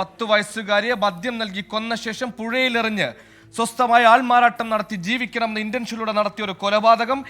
10 വയസ്സുകാരിയെ മദ്യം നൽകി കൊന്ന ശേഷം പുഴയിലെറിഞ്ഞ് സ്വസ്ഥമായ ആൾമാറാട്ടം നടത്തി ജീവിക്കണമെന്ന ഇന്റൻഷനിലൂടെ നടത്തിയ ഒരു കൊലപാതകം.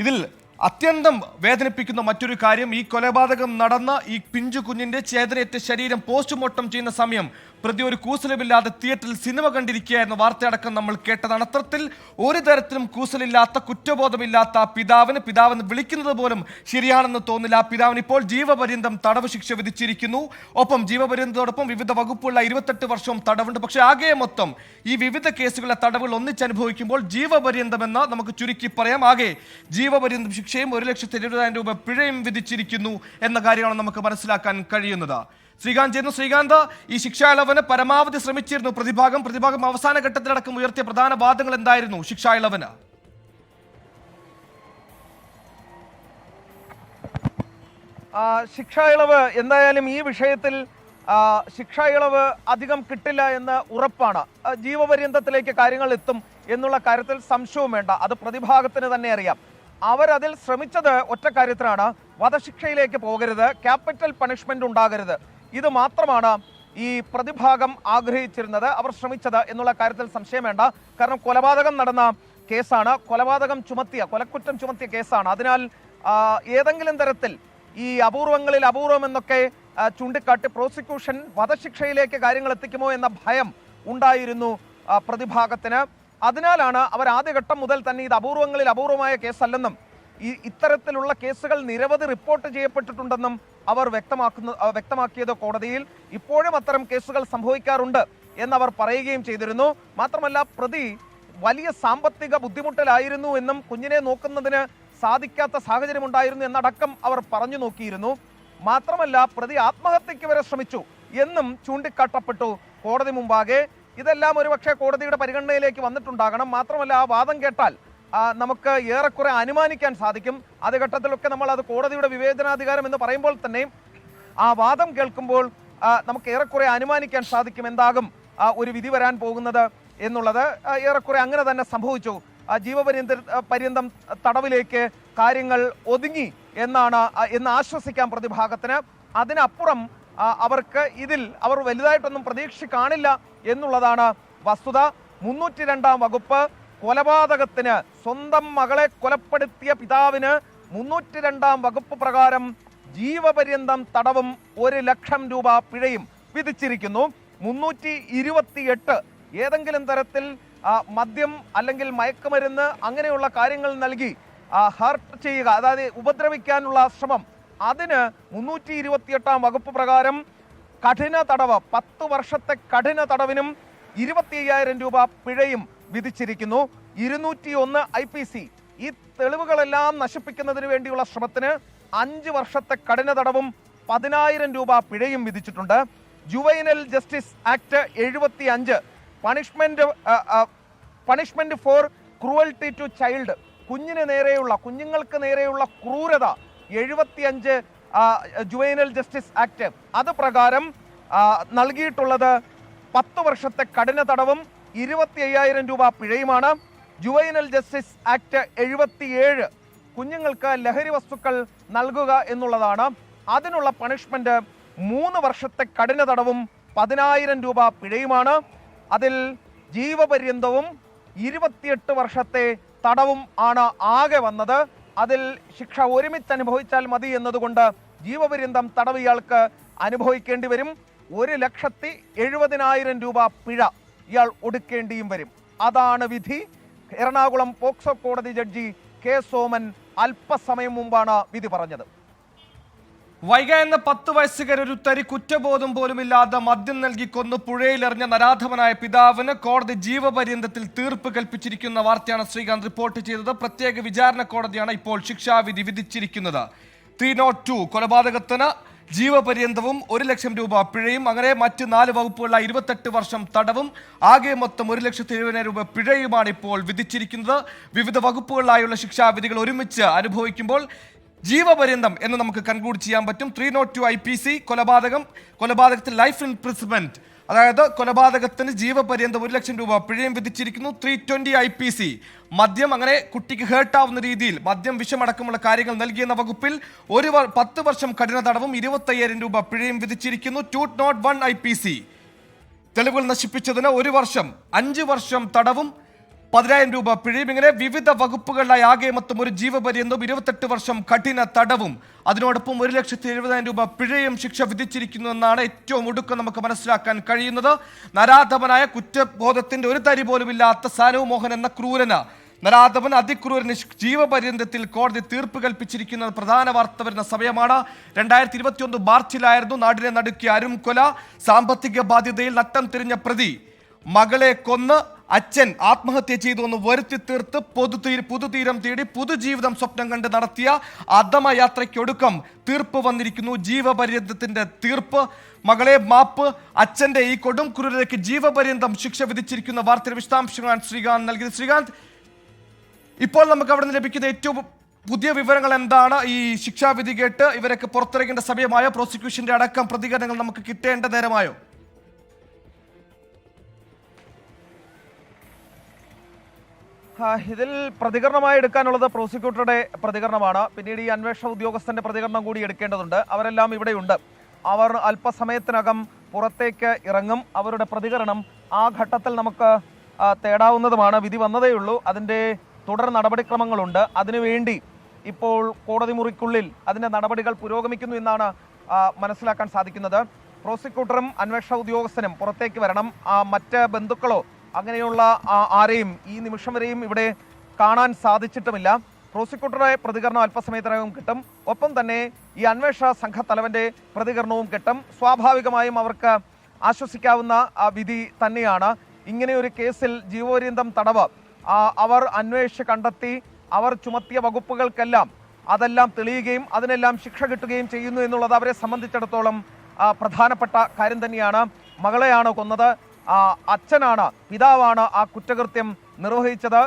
ഇതിൽ അത്യന്തം വേദനിപ്പിക്കുന്ന മറ്റൊരു കാര്യം, ഈ കൊലപാതകം നടന്ന ഈ പിഞ്ചു കുഞ്ഞിന്റെ ചേതനയേറ്റ ശരീരം പോസ്റ്റ്മോർട്ടം ചെയ്യുന്ന സമയം പ്രതി ഒരു കൂസലുമില്ലാതെ തിയേറ്ററിൽ സിനിമ കണ്ടിരിക്കുകയായിരുന്ന വാർത്തയടക്കം നമ്മൾ കേട്ടതാണ്. അത്തരത്തിൽ ഒരു തരത്തിലും കൂസലില്ലാത്ത, കുറ്റബോധമില്ലാത്ത ആ പിതാവെന്ന് വിളിക്കുന്നത് പോലും ശരിയാണെന്ന് തോന്നില്ല. ആ പിതാവിന് ഇപ്പോൾ ജീവപര്യന്തം തടവ് ശിക്ഷ വിധിച്ചിരിക്കുന്നു. ഒപ്പം ജീവപര്യന്തത്തോടൊപ്പം വിവിധ വകുപ്പുള്ള 28 വർഷവും തടവുണ്ട്. പക്ഷേ ആകെ മൊത്തം ഈ വിവിധ കേസുകളിലെ തടവുകൾ ഒന്നിച്ചനുഭവിക്കുമ്പോൾ ജീവപര്യന്തമെന്ന് നമുക്ക് ചുരുക്കി പറയാം. ആകെ ജീവപര്യന്തം ശിക്ഷയും 1,20,000 രൂപ പിഴയും വിധിച്ചിരിക്കുന്നു എന്ന കാര്യമാണ് നമുക്ക് മനസ്സിലാക്കാൻ കഴിയുന്നത്. ശ്രീകാന്ത്, ഈ ശിക്ഷാ ഇളവിന് പരമാവധി ശ്രമിച്ചിരുന്നു പ്രതിഭാഗം അവസാന ഘട്ടത്തിലടക്കം ഉയർത്തിയ പ്രധാന വാദങ്ങൾ എന്തായിരുന്നു ശിക്ഷാ ഇളവിന്? ശിക്ഷാ ഇളവ് എന്തായാലും ഈ വിഷയത്തിൽ ശിക്ഷാ ഇളവ് അധികം കിട്ടില്ല എന്ന് ഉറപ്പാണ്. ജീവപര്യന്തത്തിലേക്ക് കാര്യങ്ങൾ എത്തും എന്നുള്ള കാര്യത്തിൽ സംശയവും വേണ്ട. അത് പ്രതിഭാഗത്തിന് തന്നെ അറിയാം. അവരതിൽ ശ്രമിച്ചത് ഒറ്റ കാര്യത്തിലാണ്, വധശിക്ഷയിലേക്ക് പോകരുത്, ക്യാപിറ്റൽ പണിഷ്മെന്റ് ഉണ്ടാകരുത്. ഇത് മാത്രമാണ് ഈ പ്രതിഭാഗം ആഗ്രഹിച്ചിരുന്നത്, അവർ ശ്രമിച്ചത് എന്നുള്ള കാര്യത്തിൽ സംശയം വേണ്ട. കാരണം കൊലപാതകം നടന്ന കേസാണ്, കൊലക്കുറ്റം ചുമത്തിയ കേസാണ്. അതിനാൽ ഏതെങ്കിലും തരത്തിൽ ഈ അപൂർവങ്ങളിൽ അപൂർവം എന്നൊക്കെ ചൂണ്ടിക്കാട്ടി പ്രോസിക്യൂഷൻ വധശിക്ഷയിലേക്ക് കാര്യങ്ങൾ എത്തിക്കുമോ എന്ന ഭയം ഉണ്ടായിരുന്നു പ്രതിഭാഗത്തിന്. അതിനാലാണ് അവർ ആദ്യഘട്ടം മുതൽ തന്നെ ഇത് അപൂർവങ്ങളിൽ അപൂർവമായ കേസല്ലെന്നും ഇത്തരത്തിലുള്ള കേസുകൾ നിരവധി റിപ്പോർട്ട് ചെയ്യപ്പെട്ടിട്ടുണ്ടെന്നും അവർ വ്യക്തമാക്കിയത് കോടതിയിൽ. ഇപ്പോഴും അത്തരം കേസുകൾ സംഭവിക്കാറുണ്ട് എന്നവർ പറയുകയും ചെയ്തിരുന്നു. മാത്രമല്ല പ്രതി വലിയ സാമ്പത്തിക ബുദ്ധിമുട്ടിലായിരുന്നു എന്നും കുഞ്ഞിനെ നോക്കുന്നതിന് സാധിക്കാത്ത സാഹചര്യം ഉണ്ടായിരുന്നു എന്നടക്കം അവർ പറഞ്ഞു നോക്കിയിരുന്നു. മാത്രമല്ല പ്രതി ആത്മഹത്യക്ക് വരെ ശ്രമിച്ചു എന്നും ചൂണ്ടിക്കാട്ടപ്പെട്ടു കോടതി മുമ്പാകെ. ഇതെല്ലാം ഒരുപക്ഷെ കോടതിയുടെ പരിഗണനയിലേക്ക് വന്നിട്ടുണ്ടാകണം. മാത്രമല്ല ആ വാദം കേട്ടാൽ നമുക്ക് ഏറെക്കുറെ അനുമാനിക്കാൻ സാധിക്കും. ആദ്യഘട്ടത്തിലൊക്കെ നമ്മൾ അത് കോടതിയുടെ വിവേചനാധികാരം എന്ന് പറയുമ്പോൾ തന്നെ ആ വാദം കേൾക്കുമ്പോൾ നമുക്ക് ഏറെക്കുറെ അനുമാനിക്കാൻ സാധിക്കും എന്താകും ഒരു വിധി വരാൻ പോകുന്നത് എന്നുള്ളത്. ഏറെക്കുറെ അങ്ങനെ തന്നെ സംഭവിച്ചു. ജീവപര്യന്തം തടവിലേക്ക് കാര്യങ്ങൾ ഒതുങ്ങി എന്ന് ആശ്വസിക്കാം പ്രതിഭാഗത്തിന്. അതിനപ്പുറം അവർക്ക് അവർ വലുതായിട്ടൊന്നും പ്രതീക്ഷ കാണില്ല എന്നുള്ളതാണ് വസ്തുത. 302 വകുപ്പ് കൊലപാതകത്തിന്, സ്വന്തം മകളെ കൊലപ്പെടുത്തിയ പിതാവിന് 302 വകുപ്പ് പ്രകാരം ജീവപര്യന്തം തടവും 1,00,000 രൂപ പിഴയും വിധിച്ചിരിക്കുന്നു. 328 ഏതെങ്കിലും തരത്തിൽ മദ്യം അല്ലെങ്കിൽ മയക്കുമരുന്ന് അങ്ങനെയുള്ള കാര്യങ്ങൾ നൽകി ഹർട്ട് ചെയ്യുക, അതായത് ഉപദ്രവിക്കാനുള്ള ശ്രമം, അതിന് 328 വകുപ്പ് പ്രകാരം കഠിന തടവ്, 10 വർഷത്തെ കഠിന തടവിനും 25,000 രൂപ പിഴയും വിധിച്ചിരിക്കുന്നു. 201 IPC ഈ തെളിവുകളെല്ലാം നശിപ്പിക്കുന്നതിന് വേണ്ടിയുള്ള ശ്രമത്തിന് 5 വർഷത്തെ കഠിന തടവും 10,000 രൂപ പിഴയും വിധിച്ചിട്ടുണ്ട്. Juvenile justice act 75 punishment for cruelty to child, കുഞ്ഞുങ്ങൾക്ക് നേരെയുള്ള ക്രൂരത 75 ജുവൈനൽ ജസ്റ്റിസ് ആക്ട് അത് പ്രകാരം നൽകിയിട്ടുള്ളത് 10 വർഷത്തെ കഠിന തടവും 25,000 രൂപ പിഴയുമാണ്. ജുവൈനൽ ജസ്റ്റിസ് ആക്ട് 77 കുഞ്ഞുങ്ങൾക്ക് ലഹരി വസ്തുക്കൾ നൽകുക എന്നുള്ളതാണ്. അതിനുള്ള പണിഷ്മെന്റ് 3 വർഷത്തെ കഠിന തടവും 10,000 രൂപ പിഴയുമാണ്. അതിൽ ജീവപര്യന്തവും 28 വർഷത്തെ തടവും ആണ് ആകെ വന്നത്. അതിൽ ശിക്ഷ ഒരുമിച്ച് അനുഭവിച്ചാൽ മതി എന്നതുകൊണ്ട് ജീവപര്യന്തം തടവ് ഇയാൾക്ക് അനുഭവിക്കേണ്ടി വരും. 1,70,000 രൂപ പിഴ ഇയാൾ ഒടുക്കേണ്ടിയും വരും. അതാണ് വിധി. എറണാകുളം പോക്സോ കോടതി ജഡ്ജി കെ സോമൻ അല്പസമയം മുമ്പാണ് വിധി പറഞ്ഞത്. വൈഗ എന്ന 10 വയസ്സുകാരി ഒരു തരി കുറ്റബോധം പോലുമില്ലാതെ മദ്യം നൽകി കൊന്ന് പുഴയിലെറിഞ്ഞ നരാധമനായ പിതാവിന് കോടതി ജീവപര്യന്തത്തിൽ തീർപ്പ് കൽപ്പിച്ചിരിക്കുന്ന വാർത്തയാണ് ശ്രീകാന്ത് റിപ്പോർട്ട് ചെയ്തത്. പ്രത്യേക വിചാരണ കോടതിയാണ് ഇപ്പോൾ ശിക്ഷാവിധി വിധിച്ചിരിക്കുന്നത്. 302 കൊലപാതകത്തിന് ജീവപര്യന്തവും 1,00,000 രൂപ പിഴയും, അങ്ങനെ മറ്റ് 4 വകുപ്പുള്ള 28 വർഷം തടവും ആകെ മൊത്തം 1,70,000 രൂപ പിഴയുമാണ് ഇപ്പോൾ വിധിച്ചിരിക്കുന്നത്. വിവിധ വകുപ്പുകളിലായുള്ള ശിക്ഷാവിധികൾ ഒരുമിച്ച് അനുഭവിക്കുമ്പോൾ ജീവപര്യന്തം എന്ന് നമുക്ക് കൺക്ലൂഡ് ചെയ്യാൻ പറ്റും. 302 IPC കൊലപാതകത്തിൽ ലൈഫ് ഇംപ്രിസൺമെന്റ്, അതായത് കൊലപാതകത്തിന് ജീവപര്യന്തം 1,00,000 രൂപ പിഴയും വിധിച്ചിരിക്കുന്നു. 320 IPC മദ്യം, അങ്ങനെ കുട്ടിക്ക് ഹേർട്ടാവുന്ന രീതിയിൽ മദ്യം വിഷമടക്കമുള്ള കാര്യങ്ങൾ നൽകിയെന്ന വകുപ്പിൽ 10 വർഷം കഠിന തടവും 25,000 രൂപ പിഴയും വിധിച്ചിരിക്കുന്നു. 201 IPC തെളിവുകൾ നശിപ്പിച്ചതിന് 1 വർഷം, 5 വർഷം തടവും 10,000 രൂപ പിഴയും, ഇങ്ങനെ വിവിധ വകുപ്പുകളിലായി ആകെ മൊത്തം ഒരു ജീവപര്യന്തവും 28 വർഷം കഠിന തടവും അതിനോടൊപ്പം 1,70,000 രൂപ പിഴയും ശിക്ഷ വിധിച്ചിരിക്കുന്നു എന്നാണ് ഏറ്റവും ഒടുക്കം നമുക്ക് മനസ്സിലാക്കാൻ കഴിയുന്നത്. നരാധമനായ കുറ്റബോധത്തിന്റെ ഒരു തരി പോലും ഇല്ലാത്ത സാനു മോഹൻ എന്ന ക്രൂരന്, നരാധമൻ അതിക്രൂരന് ജീവപര്യന്തത്തിൽ കോടതി തീർപ്പ് കൽപ്പിച്ചിരിക്കുന്നത് പ്രധാന വാർത്ത വരുന്ന സമയമാണ്. 2021 മാർച്ചിലായിരുന്നു നാടിനെ നടുക്കിയ അരും കൊല. സാമ്പത്തിക ബാധ്യതയിൽ നട്ടം തിരിഞ്ഞ പ്രതി മകളെ കൊന്ന് അച്ഛൻ ആത്മഹത്യ ചെയ്തു എന്ന് വരുത്തി തീർത്ത് പുതുതീരം തേടി പുതുജീവിതം സ്വപ്നം കണ്ട് നടത്തിയ അധമ യാത്രയ്ക്കൊടുക്കം തീർപ്പ് വന്നിരിക്കുന്നു. ജീവപര്യന്തത്തിന്റെ തീർപ്പ്. മകളെ മാപ്പ്, അച്ഛന്റെ ഈ കൊടും ക്രൂരതയ്ക്ക് ജീവപര്യന്തം ശിക്ഷ വിധിച്ചിരിക്കുന്ന വാർത്തയുടെ വിശദാംശങ്ങളാണ് ശ്രീകാന്ത് നൽകിയത്. ശ്രീകാന്ത്, ഇപ്പോൾ നമുക്ക് അവിടെ നിന്ന് ലഭിക്കുന്ന ഏറ്റവും പുതിയ വിവരങ്ങൾ എന്താണ്? ഈ ശിക്ഷാവിധി കേട്ട് ഇവരൊക്കെ പുറത്തിറങ്ങേണ്ട സമയമായോ? പ്രോസിക്യൂഷന്റെ അടക്കം പ്രതികരണങ്ങൾ നമുക്ക് കിട്ടേണ്ട നേരമായോ? ഇതിൽ പ്രതികരണമായി എടുക്കാനുള്ളത് പ്രോസിക്യൂട്ടറുടെ പ്രതികരണമാണ്. പിന്നീട് ഈ അന്വേഷണ ഉദ്യോഗസ്ഥന്റെ പ്രതികരണം കൂടി എടുക്കേണ്ടതുണ്ട്. അവരെല്ലാം ഇവിടെയുണ്ട്. അവർ അല്പസമയത്തിനകം പുറത്തേക്ക് ഇറങ്ങും. അവരുടെ പ്രതികരണം ആ ഘട്ടത്തിൽ നമുക്ക് തേടാവുന്നതുമാണ്. വിധി വന്നതേയുള്ളൂ. അതിൻ്റെ തുടർ നടപടിക്രമങ്ങളുണ്ട്. അതിനുവേണ്ടി ഇപ്പോൾ കോടതി മുറിക്കുള്ളിൽ അതിൻ്റെ നടപടികൾ പുരോഗമിക്കുന്നു എന്നാണ് മനസ്സിലാക്കാൻ സാധിക്കുന്നത്. പ്രോസിക്യൂട്ടറും അന്വേഷണ ഉദ്യോഗസ്ഥനും പുറത്തേക്ക് വരണം. മറ്റ് ബന്ധുക്കളോ അങ്ങനെയുള്ള ആരെയും ഈ നിമിഷം വരെയും ഇവിടെ കാണാൻ സാധിച്ചിട്ടുമില്ല. പ്രോസിക്യൂട്ടറുടെ പ്രതികരണം അല്പസമയത്തിനകം കിട്ടും. ഒപ്പം തന്നെ ഈ അന്വേഷണ സംഘത്തലവന്റെ പ്രതികരണവും കിട്ടും. സ്വാഭാവികമായും അവർക്ക് ആശ്വസിക്കാവുന്ന വിധി തന്നെയാണ്. ഇങ്ങനെയൊരു കേസിൽ ജീവപര്യന്തം തടവ് അവർ അന്വേഷിച്ച് കണ്ടെത്തി അവർ ചുമത്തിയ വകുപ്പുകൾക്കെല്ലാം അതെല്ലാം തെളിയുകയും അതിനെല്ലാം ശിക്ഷ കിട്ടുകയും ചെയ്യുന്നു എന്നുള്ളത് അവരെ സംബന്ധിച്ചിടത്തോളം പ്രധാനപ്പെട്ട കാര്യം തന്നെയാണ്. മകളെയാണ് കൊന്നത്, അച്ഛനാണ്, പിതാവാണ് ആ കുറ്റകൃത്യം നിർവഹിച്ചത്.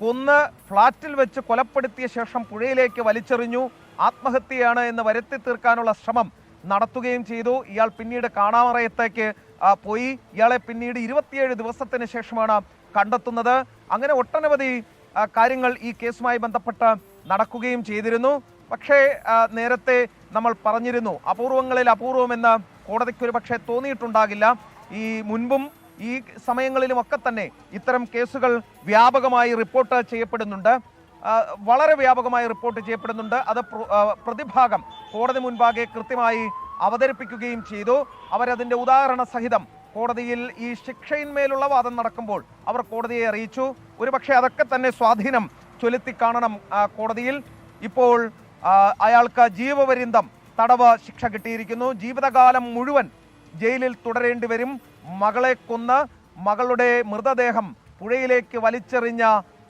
കൊന്ന് ഫ്ളാറ്റിൽ വെച്ച് കൊലപ്പെടുത്തിയ ശേഷം പുഴയിലേക്ക് വലിച്ചെറിഞ്ഞു. ആത്മഹത്യയാണ് എന്ന് വരുത്തി തീർക്കാനുള്ള ശ്രമം നടത്തുകയും ചെയ്തു. ഇയാൾ പിന്നീട് കാണാമറയത്തേക്ക് പോയി. ഇയാളെ പിന്നീട് 27 ദിവസത്തിന് ശേഷമാണ് കണ്ടെത്തുന്നത്. അങ്ങനെ ഒട്ടനവധി കാര്യങ്ങൾ ഈ കേസുമായി ബന്ധപ്പെട്ട് നടക്കുകയും ചെയ്തിരുന്നു. പക്ഷേ നേരത്തെ നമ്മൾ പറഞ്ഞിരുന്നു, അപൂർവങ്ങളിൽ അപൂർവമെന്ന് കോടതിക്ക് ഒരു പക്ഷേ തോന്നിയിട്ടുണ്ടാകില്ല. ഈ മുൻപും ഈ സമയങ്ങളിലുമൊക്കെ തന്നെ ഇത്തരം കേസുകൾ വ്യാപകമായി റിപ്പോർട്ട് ചെയ്യപ്പെടുന്നുണ്ട്. വളരെ വ്യാപകമായി റിപ്പോർട്ട് ചെയ്യപ്പെടുന്നുണ്ട്. അത് പ്രതിഭാഗം കോടതി മുൻപാകെ കൃത്യമായി അവതരിപ്പിക്കുകയും ചെയ്തു. അവരതിൻ്റെ ഉദാഹരണ സഹിതം കോടതിയിൽ ഈ ശിക്ഷയിന്മേലുള്ള വാദം നടക്കുമ്പോൾ അവർ കോടതിയെ അറിയിച്ചു. ഒരുപക്ഷെ അതൊക്കെ തന്നെ സ്വാധീനം ചൊലുത്തി കാണണം കോടതിയിൽ. ഇപ്പോൾ അയാൾക്ക് ജീവപര്യന്തം തടവ് ശിക്ഷ കിട്ടിയിരിക്കുന്നു. ജീവിതകാലം മുഴുവൻ ജയിലിൽ തുടരേണ്ടി വരും. മകളെ കൊന്ന് മകളുടെ മൃതദേഹം പുഴയിലേക്ക് വലിച്ചെറിഞ്ഞ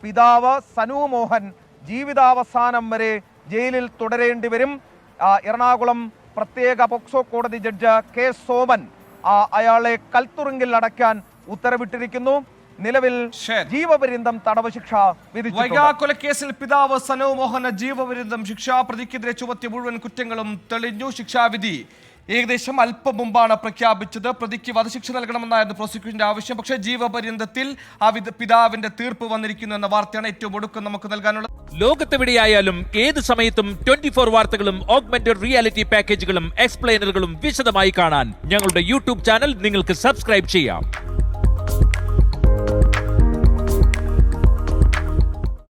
പിതാവ് സനു മോഹൻ ജീവിതാവസാനം വരെ ജയിലിൽ തുടരേണ്ടി വരും. എറണാകുളം പ്രത്യേക പോക്സോ കോടതി ജഡ്ജ് കെ സോമൻ അയാളെ കൽത്തുറുങ്കിൽ അടയ്ക്കാൻ ഉത്തരവിട്ടിരിക്കുന്നു. നിലവിൽ ജീവപര്യന്തം തടവ് ശിക്ഷ വിധിച്ചു. വൈഗാക്കൊലക്കേസിൽ പിതാവ് സനു മോഹന് ജീവപര്യന്തം ശിക്ഷ. പ്രതിക്കെതിരെ ചുമത്തിയ മുഴുവൻ കുറ്റങ്ങളും തെളിഞ്ഞു. ശിക്ഷാവിധി ഏകദേശം അല്പം മുമ്പാണ് പ്രഖ്യാപിച്ചത്. പ്രതിക്ക് വധശിക്ഷ നൽകണമെന്നായിരുന്നു പ്രോസിക്യൂഷന്റെ ആവശ്യം. പക്ഷേ ജീവപര്യന്തത്തിൽ ആ പിതാവിന്റെ തീർപ്പ് വന്നിരിക്കുന്നു എന്ന വാർത്തയാണ് ഏറ്റവും ഒടുക്കം നമുക്ക് നൽകാനുള്ളത്. ലോകത്തെവിടെയായാലും ഏത് സമയത്തും 24 വാർത്തകളും ഓഗ്മെന്റഡ് റിയാലിറ്റി പാക്കേജുകളും എക്സ്പ്ലെയിനറുകളും വിശദമായി കാണാൻ ഞങ്ങളുടെ യൂട്യൂബ് ചാനൽ നിങ്ങൾക്ക് സബ്സ്ക്രൈബ് ചെയ്യാം.